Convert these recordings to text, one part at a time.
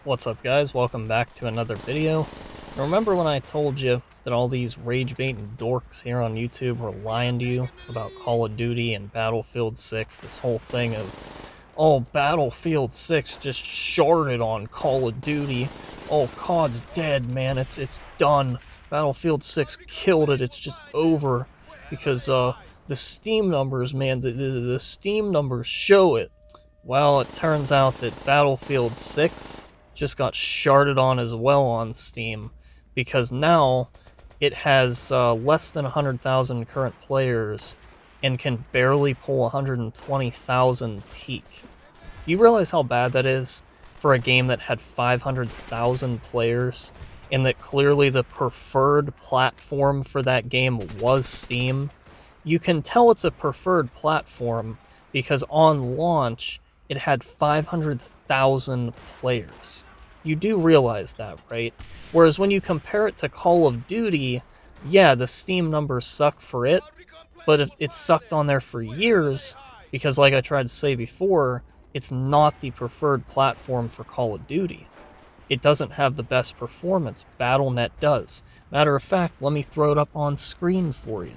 What's up, guys? Welcome back to another video. Remember when I told you that all these rage baiting dorks here on YouTube were lying to you about Call of Duty and Battlefield 6? This whole thing of, oh, Battlefield 6 just sharded on Call of Duty. Oh, COD's dead, man. It's done. Battlefield 6 killed it. It's just over. Because, the Steam numbers, man, the Steam numbers show it. Well, it turns out that Battlefield 6 just got sharded on as well on Steam, because now it has less than 100,000 current players and can barely pull 120,000 peak. You realize how bad that is for a game that had 500,000 players, and that clearly the preferred platform for that game was Steam? You can tell it's a preferred platform because on launch, it had 500,000 players. You do realize that, right? Whereas when you compare it to Call of Duty, yeah, the Steam numbers suck for it, but it sucked on there for years because, like I tried to say before, it's not the preferred platform for Call of Duty. It doesn't have the best performance. Battle.net does. Matter of fact, let me throw it up on screen for you.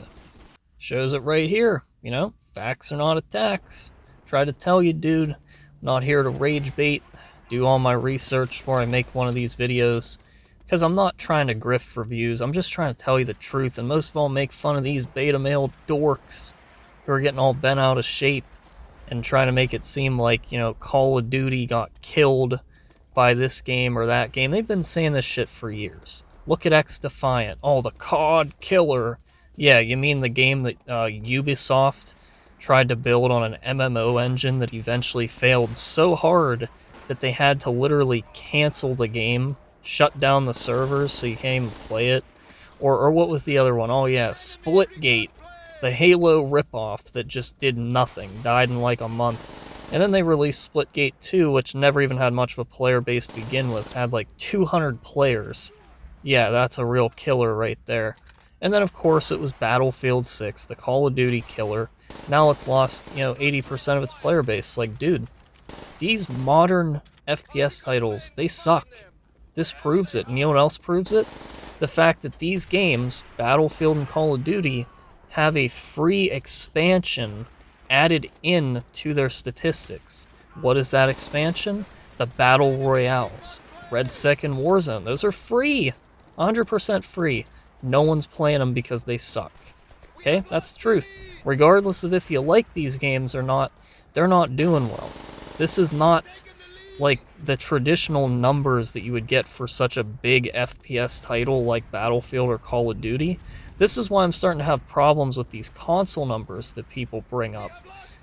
Shows it right here. You know, facts are not attacks. Try to tell you, dude. I'm not here to rage bait. Do all my research before I make one of these videos. Because I'm not trying to grift for views. I'm just trying to tell you the truth. And most of all, make fun of these beta male dorks who are getting all bent out of shape and trying to make it seem like, you know, Call of Duty got killed by this game or that game. They've been saying this shit for years. Look at X Defiant. Oh, the COD killer. Yeah, you mean the game that Ubisoft tried to build on an MMO engine that eventually failed so hard that they had to literally cancel the game, shut down the servers so you can't even play it? Or what was the other one? Oh yeah, Splitgate, the Halo ripoff that just did nothing, died in like a month. And then they released Splitgate 2, which never even had much of a player base to begin with, had like 200 players. Yeah, that's a real killer right there. And then, of course, it was Battlefield 6, the Call of Duty killer. Now it's lost, 80% of its player base. Like, dude, these modern FPS titles, they suck. This proves it. And you know what else proves it? The fact that these games, Battlefield and Call of Duty, have a free expansion added in to their statistics. What is that expansion? The Battle Royales. Red Second Warzone. Those are free. 100% free. No one's playing them because they suck. Okay? That's the truth. Regardless of if you like these games or not, they're not doing well. This is not like the traditional numbers that you would get for such a big FPS title like Battlefield or Call of Duty. This is why I'm starting to have problems with these console numbers that people bring up.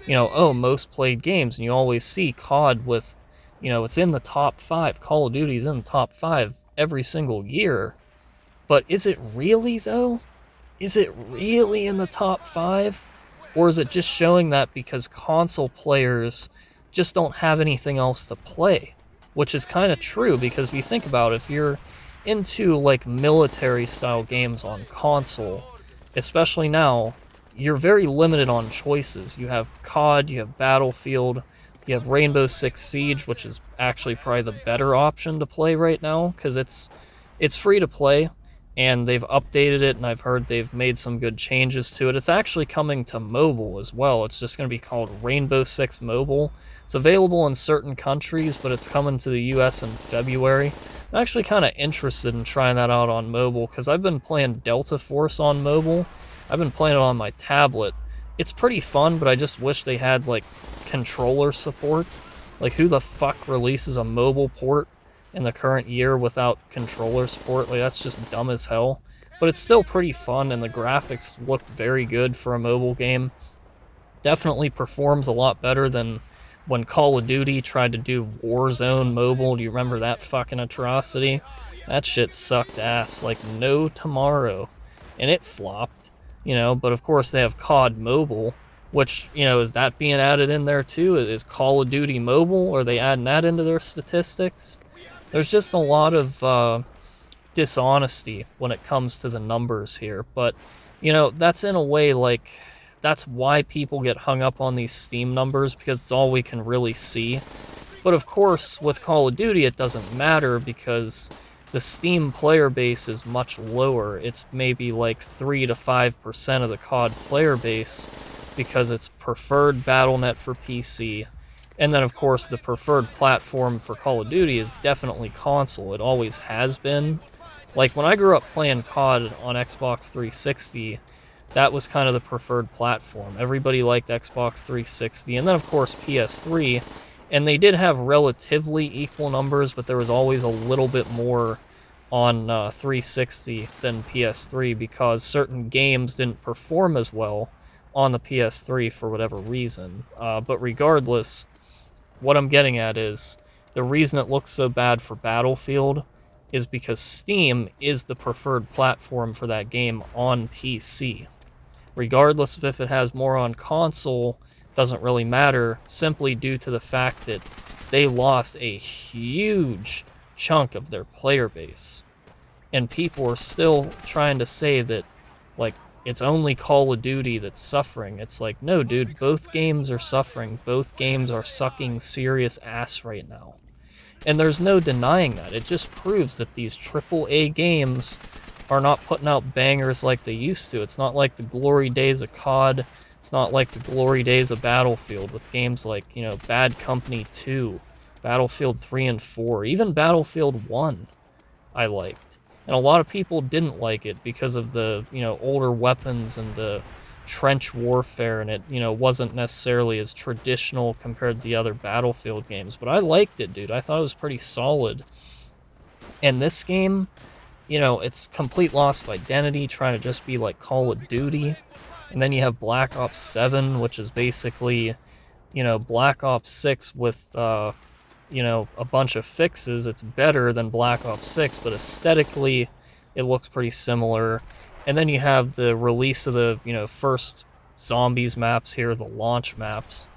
Oh, most played games, and you always see COD with, it's in the top 5. Call of Duty's in the top 5 every single year. But is it really, though? Is it really in the top 5? Or is it just showing that because console players just don't have anything else to play? Which is kind of true, because if you think about it, if you're into like military-style games on console, especially now, you're very limited on choices. You have COD, you have Battlefield, you have Rainbow Six Siege, which is actually probably the better option to play right now, because it's free to play. And they've updated it, and I've heard they've made some good changes to it. It's actually coming to mobile as well. It's just going to be called Rainbow Six Mobile. It's available in certain countries, but it's coming to the US in February. I'm actually kind of interested in trying that out on mobile, because I've been playing Delta Force on mobile. I've been playing it on my tablet. It's pretty fun, but I just wish they had, like, controller support. Like, who the fuck releases a mobile port in the current year without controller support? Like, that's just dumb as hell. But it's still pretty fun, and the graphics look very good for a mobile game. Definitely performs a lot better than when Call of Duty tried to do Warzone mobile. Do you remember that fucking atrocity? That shit sucked ass like no tomorrow. And it flopped, but of course they have COD Mobile, which, is that being added in there too? Is Call of Duty Mobile? Are they adding that into their statistics? There's just a lot of dishonesty when it comes to the numbers here. But, that's in a way, like, that's why people get hung up on these Steam numbers, because it's all we can really see. But of course, with Call of Duty, it doesn't matter because the Steam player base is much lower. It's maybe like 3 to 5% of the COD player base because it's preferred BattleNet for PC. And then, of course, the preferred platform for Call of Duty is definitely console. It always has been. Like, when I grew up playing COD on Xbox 360, that was kind of the preferred platform. Everybody liked Xbox 360, and then, of course, PS3. And they did have relatively equal numbers, but there was always a little bit more on 360 than PS3 because certain games didn't perform as well on the PS3 for whatever reason. But regardless, what I'm getting at is the reason it looks so bad for Battlefield is because Steam is the preferred platform for that game on PC. Regardless of if it has more on console, doesn't really matter, simply due to the fact that they lost a huge chunk of their player base. And people are still trying to say that, like, it's only Call of Duty that's suffering. It's like, no, dude, both games are suffering. Both games are sucking serious ass right now. And there's no denying that. It just proves that these AAA games are not putting out bangers like they used to. It's not like the glory days of COD. It's not like the glory days of Battlefield with games like, Bad Company 2, Battlefield 3 and 4, even Battlefield 1 I liked. And a lot of people didn't like it because of the, older weapons and the trench warfare, and it, wasn't necessarily as traditional compared to the other Battlefield games. But I liked it, dude. I thought it was pretty solid. And this game, it's complete loss of identity, trying to just be like Call of Duty. And then you have Black Ops 7, which is basically, Black Ops 6 with, a bunch of fixes. It's better than Black Ops 6, but aesthetically, it looks pretty similar. And then you have the release of the, first zombies maps here, the launch maps.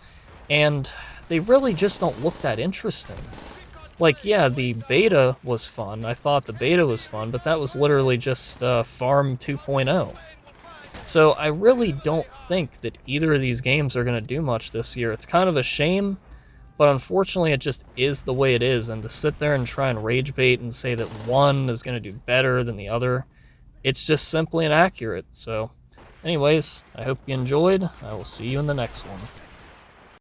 And they really just don't look that interesting. Like, yeah, the beta was fun. I thought the beta was fun, but that was literally just Farm 2.0. So I really don't think that either of these games are going to do much this year. It's kind of a shame, but unfortunately it just is the way it is. And to sit there and try and rage bait and say that one is going to do better than the other, it's just simply inaccurate. So anyways, I hope you enjoyed. I will see you in the next one.